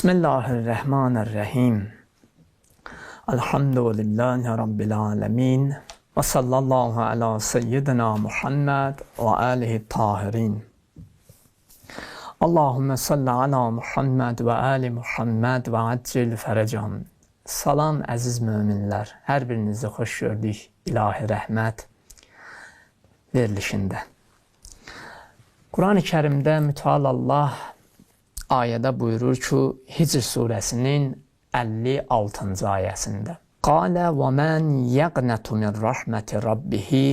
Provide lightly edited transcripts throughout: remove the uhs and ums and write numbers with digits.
Bismillahirrahmanirrahim. Elhamdülillahi Rabbil alemin. Ve sallallahu ala seyyidina Muhammed ve alihi tahirin. Allahümme salli ala Muhammed ve ali Muhammed ve accil ferecam. Salam əziz möminlər, hər birinizi xoş gördük ilahi rəhmət verilişində. Quran-ı Kərimdə Mütəal Allah ayədə buyurur ki, Hicr surəsinin 56-cı ayəsində Qalə və mən yəqnətu min rəhməti rabbihi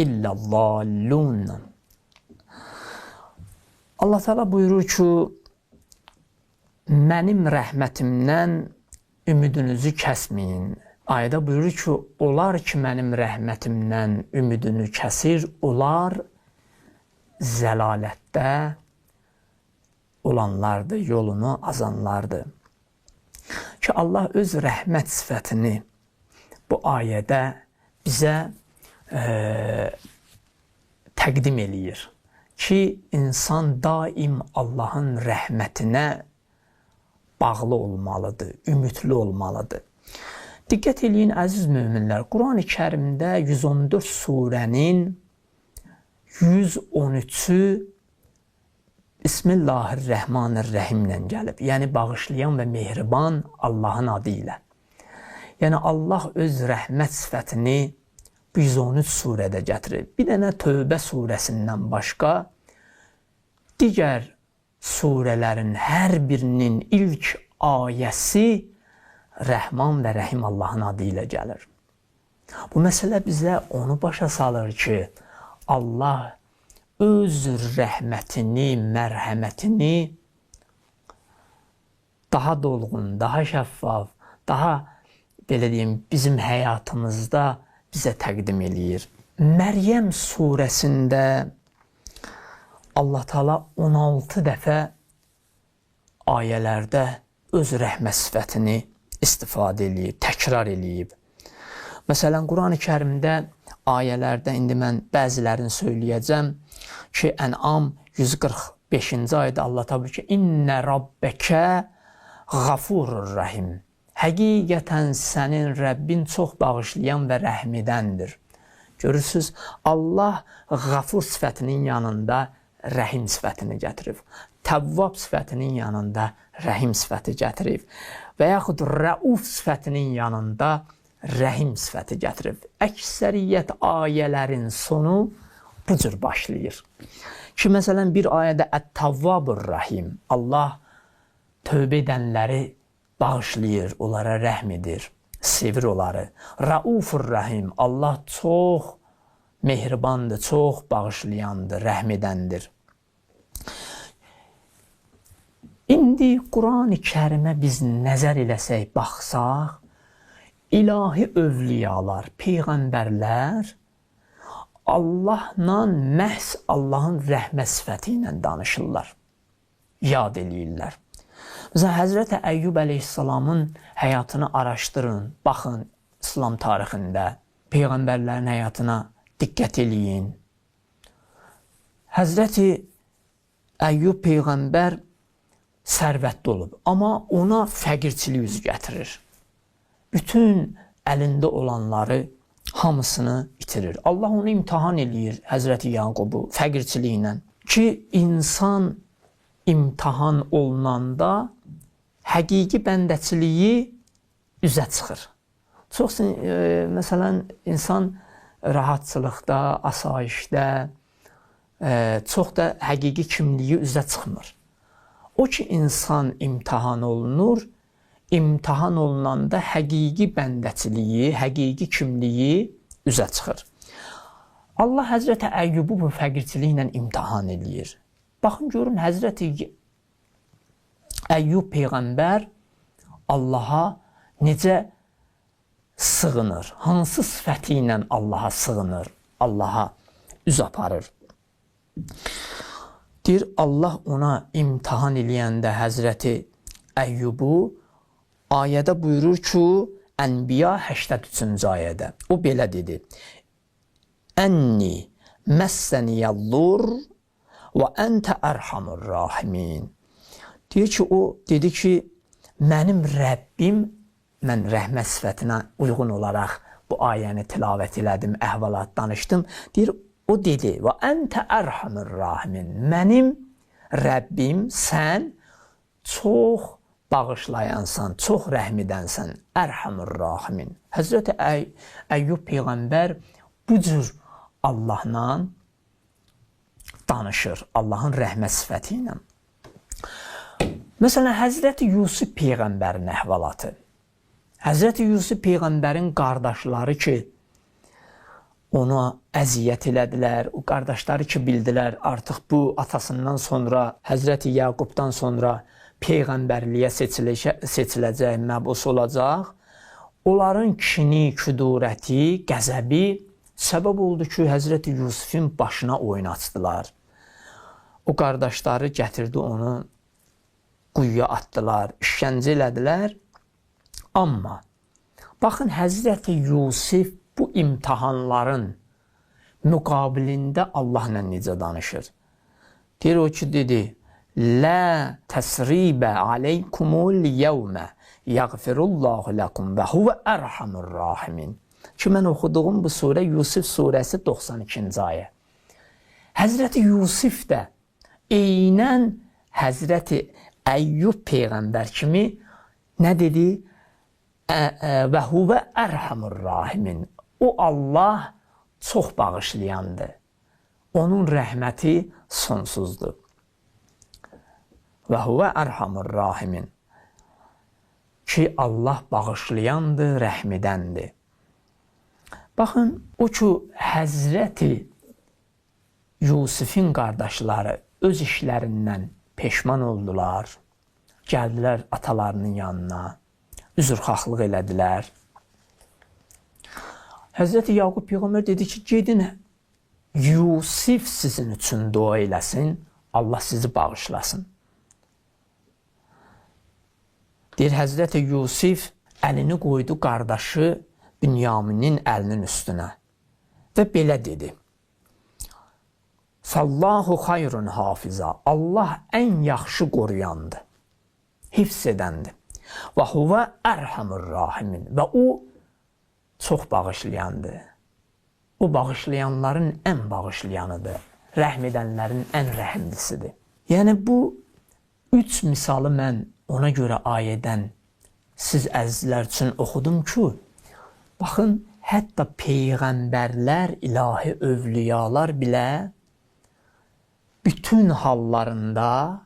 illallallun. Allah Teala buyurur ki, mənim rəhmətimdən ümidinizi kəsməyin. Ayədə buyurur ki, onlar ki, mənim rəhmətimdən ümidini kəsir, onlar zəlalətdə olanlardır, yolunu azanlardır. Ki Allah öz rəhmət sifətini bu ayədə bizə təqdim eləyir. Ki insan daim Allahın rəhmətinə bağlı olmalıdır, ümidli olmalıdır. Diqqət eləyin əziz möminlər, Quran-ı Kərimdə 114 surənin 113-ü Bismillahirrahmanirrahimlə gəlib. Yəni bağışlayan və mehriban Allahın adı ilə. Yəni Allah öz rəhmət sifətini 113 surədə gətirir. Bir dənə Tövbə surəsindən başqa digər surələrin hər birinin ilk ayəsi Rəhman və Rəhim Allahın adı ilə gəlir. Bu məsələ bizə onu başa salır ki, Allah öz rəhmətini, mərhəmətini daha dolğun, daha şəffaf, daha belə deyim, bizim həyatımızda bizə təqdim eləyir. Məryəm surəsində Allah Teala 16 dəfə ayələrdə öz rəhmət sifətini istifadə eləyib, təkrar eləyib. Məsələn, Quran-ı Kərimdə ayələrdə indi mən bəzilərini söyləyəcəm ki, Ən'am 145-ci ayədə Allah Teala buyurur ki, İnnə rabbəkə ğafurur rəhim. Həqiqətən sənin Rəbbin çox bağışlayan və rəhmidəndir. Görürsünüz, Allah ğafur sifətinin yanında rəhim sifətini gətirib. Təvvab sifətinin yanında rəhim sifəti gətirib. Və yaxud rəuf sifətinin yanında rəhim sifəti gətirib. Əksəriyyət ayələrin sonu bu cür başlayır. Ki, məsələn, bir ayədə Ət-Tavvabur Rahim. Allah tövbə edənləri bağışlayır, onlara rəhm edir, sevir onları. Raufur Rahim. Allah çox mehribandır, çox bağışlayandır, rəhm edəndir. İndi Quran-ı Kərimə biz nəzər eləsək, baxsaq, İlahi övliyalar, peyğəmbərlər Allahla məhz Allahın rəhmət sifəti ilə danışırlar, yad eləyirlər. Məsələn, Həzrəti Əyyub əleyhissalamın həyatını araşdırın, baxın İslam tarixində, peyğəmbərlərin həyatına diqqət eləyin. Həzrəti Əyyub peyğəmbər sərvətli olub, amma ona fəqirçilik üzü gətirir. Bütün əlində olanları hamısını itirir. Allah onu imtihan eləyir, Həzrəti Yaqubu fəqirçiliklə. Ki, insan imtihan olunanda həqiqi bəndəçiliyi üzə çıxır. Çox, məsələn, insan rahatçılıqda, asayişdə, çox da həqiqi kimliyi üzə çıxmır. O ki, insan imtihan olunur, imtihan olunanda həqiqi bəndəçiliyi, həqiqi kimliyi üzə çıxır. Allah Həzrəti Əyyubu bu fəqirçiliklə imtihan eləyir. Baxın, görün, Həzrəti Əyyub peyğəmbər Allaha necə sığınır, hansı sifəti ilə Allaha sığınır, Allaha üz aparır. Deyir, Allah ona imtihan eləyəndə Həzrəti Əyyubu ayədə buyurur ki, Ənbiya 83-cü ayədə, o belə dedi, Ənni məssəniyyəllur və əntə ərhamur rahimin. Deyir ki, o dedi ki, mənim Rəbbim, mən rəhmət sifətinə uyğun olaraq bu ayəni tilavət elədim, əhvalat danışdım. Deyir, o dedi, və əntə ərhamur rahimin. Mənim Rəbbim, sən çox bağışlayansan, çox rəhm edənsən, ərhamur rahimin. Həzrəti Əyyub Peyğəmbər bu cür Allahla danışır, Allahın rəhmət sifəti ilə. Məsələn, Həzrəti Yusuf Peyğəmbərin əhvalatı. Həzrəti Yusuf Peyğəmbərin qardaşları ki, ona əziyyət elədilər, o qardaşları ki, bildilər, artıq bu atasından sonra, Həzrəti Yaqubdan sonra Peyğəmbərliyə seçiləcək, məbus olacaq. Onların kini, küdurəti, qəzəbi səbəb oldu ki, Həzrəti Yusufun başına oyun açdılar. O qardaşları gətirdi onu, quyuya atdılar, işgəncə elədilər. Amma baxın, Həzrəti Yusuf bu imtihanların müqabilində Allahla necə danışır. Deyir o ki, dedi, Lə təsribə aleykumul yevmə yəğfirullahu ləkum və huvə ərhamur rahimin. Ki, mən oxuduğum bu surə Yusuf surəsi 92-ci ayə. Həzrəti Yusuf də eynən Həzrəti Əyyub Peyğəmbər kimi nə dedi? Və huvə ərhamur rahimin. O Allah çox bağışlayandır. Onun rəhməti sonsuzdur. Və huvə ərhamur rahimin. Ki, Allah bağışlayandır, rəhmidəndir. Baxın, o ki, Həzrəti Yusufun qardaşları öz işlərindən peşman oldular, gəldilər atalarının yanına, üzrxahlıq elədilər. Həzrəti Yaqub Peyğəmbər dedi ki, gedin, Yusuf sizin üçün dua eləsin, Allah sizi bağışlasın. Deyir, Həzrəti Yusuf əlini qoydu qardaşı Bünyaminin əlinin üstünə və belə dedi, Fallahu xayrun hafiza, Allah ən yaxşı qoruyandır, hifz edəndir. Və huvə ərhamur rahimin, və o çox bağışlayandır. O bağışlayanların ən bağışlayanıdır, rəhm edənlərin ən rəhimlisidir. Yəni bu üç misalı mən ona görə ayədən siz əzizlər üçün oxudum ki, baxın, hətta peyğəmbərlər, ilahi övliyalar bilə bütün hallarında,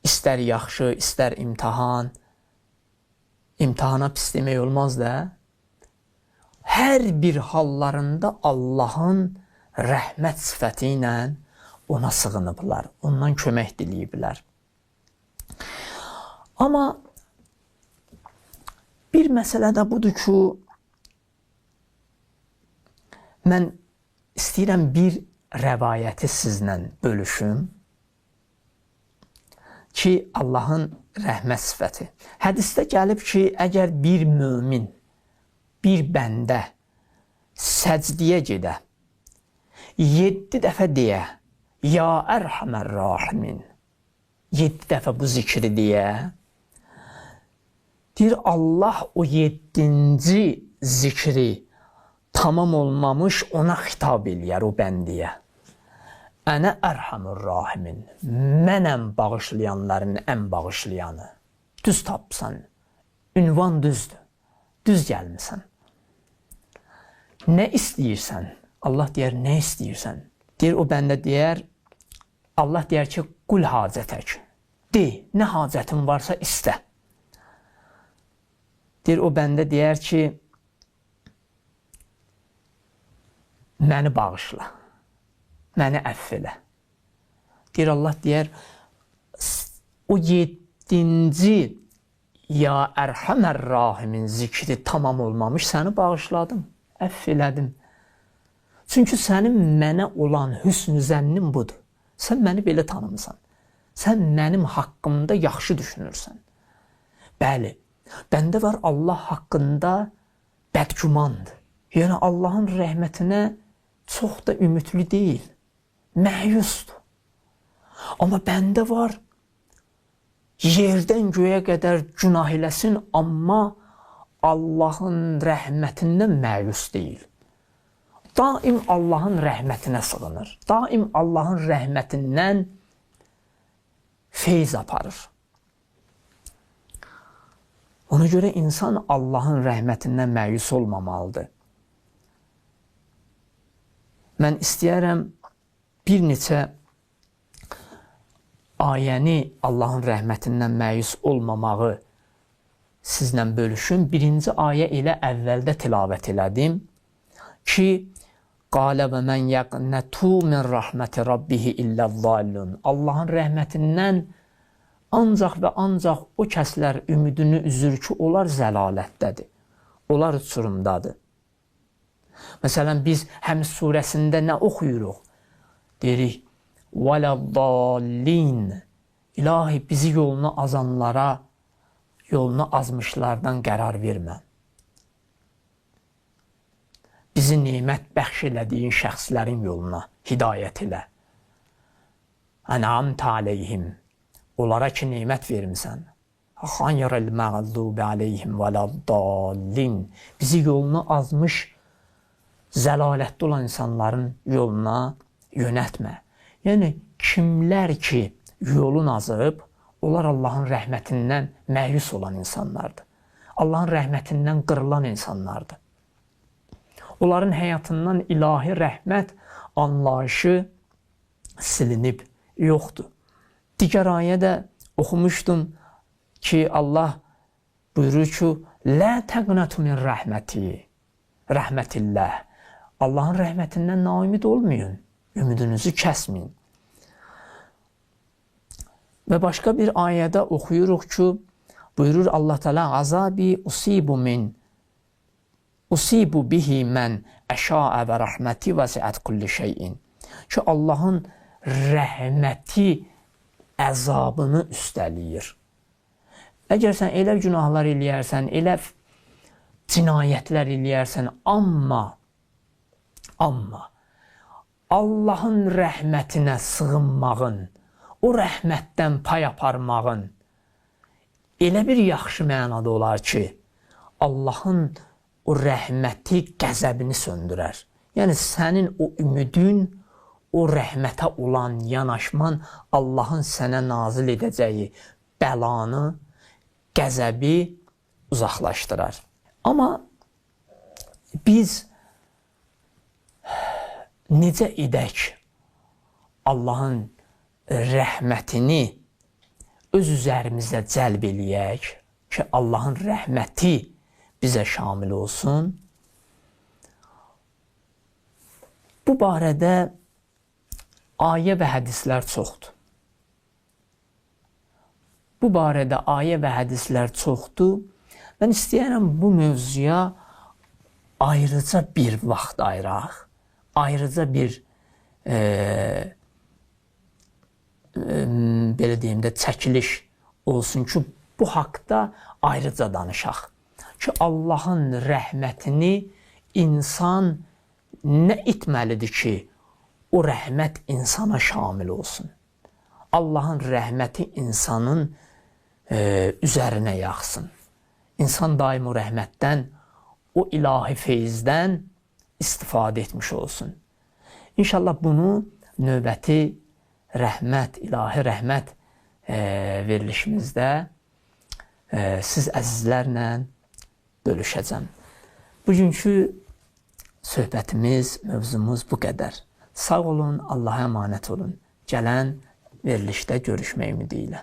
istər yaxşı, istər imtihan, imtihana pis demək olmaz da, hər bir hallarında Allahın rəhmət sifəti ilə ona sığınıblar, ondan kömək diləyiblər. Amma bir məsələ də budur ki, mən istəyirəm bir rəvayəti sizlə bölüşüm ki, Allahın rəhmət sifəti. Hədisdə gəlib ki, əgər bir mömin, bir bəndə səcdiyə gedə, 7 dəfə deyə, Ya ərhamər rahimin, 7 dəfə bu zikri deyə, deyir, Allah o 7-ci zikri tamam olmamış ona xitab eləyər o bəndiyə. Ənə ərhamur rahimin, mənəm bağışlayanların ən bağışlayanı. Düz tapsan, ünvan düzdür, düz gəlmisən. Nə istəyirsən? Allah deyər, nə istəyirsən? Deyir, o bəndə deyər, Allah deyər ki, qul hacətək. De, nə hacətin varsa istə. Deyir, o bəndə deyər ki, məni bağışla, məni əff elə. Deyir, Allah deyər, o 7-ci Ya ərhamər rahimin zikri tamam olmamış, səni bağışladım, əff elədim. Çünki sənin mənə olan hüsn-ü zənnin budur. Sən məni belə tanımısan. Sən mənim haqqımda yaxşı düşünürsən. Bəli, bəndə var Allah haqqında bədgümandır. Yəni Allahın rəhmətinə çox da ümidli deyil, məyusdur. Amma bəndə var yerdən göyə qədər günah eləsin, amma Allahın rəhmətindən məyus deyil. Daim Allahın rəhmətinə sığınır. Daim Allahın rəhmətindən feyz aparır. Ona görə insan Allahın rəhmətindən məyus olmamalıdır. Mən istəyərəm bir neçə ayəni Allahın rəhmətindən məyus olmamağı sizlə bölüşüm. Birinci ayə ilə əvvəldə tilavət elədim ki, qalə və mən yəqnətu min rəhməti rabbihi illəzzallun. Allahın rəhmətindən ancaq və ancaq o kəslər ümidini üzür ki, onlar zəlalətdədir, onlar uçurumdadır. Məsələn, biz Həmd surəsində nə oxuyuruq? Deyirik, vələddallin. İlahi, bizi yolunu azanlara, yolunu azmışlardan qərar vermə. Bizi nimət bəxş elədiyin şəxslərin yoluna hidayət elə. Ən'amtə aleyhim. Onlara ki, nimət vermisən. Xayril məğdubi aleyhim vələddallin. Bizi yolunu azmış, zəlalətdə olan insanların yoluna yönətmə. Yəni, kimlər ki, yolun azıb, onlar Allahın rəhmətindən məyus olan insanlardır. Allahın rəhmətindən qırılan insanlardır. Onların həyatından ilahi rəhmət anlayışı silinib, yoxdur. Digər ayədə oxumuşdum ki, Allah buyurur ki, lə təqnətu min rəhmətilləh. Allahın rəhmətindən naümid olmayın, ümidinizi kəsməyin. Və başqa bir ayədə oxuyuruq ki, buyurur Allah Teala, azabi usibu bihi mən əşaə və rəhməti vəsiət kulli şeyin. Ki, Allahın rəhməti əzabını üstəliyir. Əgər sən elə günahlar eləyərsən, elə cinayətlər eləyərsən, amma Allahın rəhmətinə sığınmağın, o rəhmətdən pay aparmağın elə bir yaxşı mənada olar ki, Allahın o rəhməti qəzəbini söndürər. Yəni, sənin o ümidin, o rəhmətə olan yanaşman Allahın sənə nazil edəcəyi bəlanı, qəzəbi uzaqlaşdırar. Amma biz necə edək Allahın rəhmətini öz üzərimizdə cəlb eləyək ki, Allahın rəhməti bizə şamil olsun? Bu barədə ayə və hədislər çoxdur. Bu barədə ayə və hədislər çoxdur. Mən istəyərəm bu mövzuya ayrıca bir vaxt ayıraq, ayrıca bir belə deyim də çəkiliş olsun ki, bu haqda ayrıca danışaq. Ki, Allahın rəhmətini insan nə etməlidir ki, o rəhmət insana şamil olsun. Allahın rəhməti insanın üzərinə yaxsın. İnsan daim o rəhmətdən, o ilahi feyizdən istifadə etmiş olsun. İnşallah bunu növbəti rəhmət, ilahi rəhmət verilişimizdə siz əzizlərlə bölüşəcəm. Bugünkü söhbətimiz, mövzumuz bu qədər. Sağ olun, Allaha əmanət olun. Gələn verilişdə görüşmək ümidi ilə.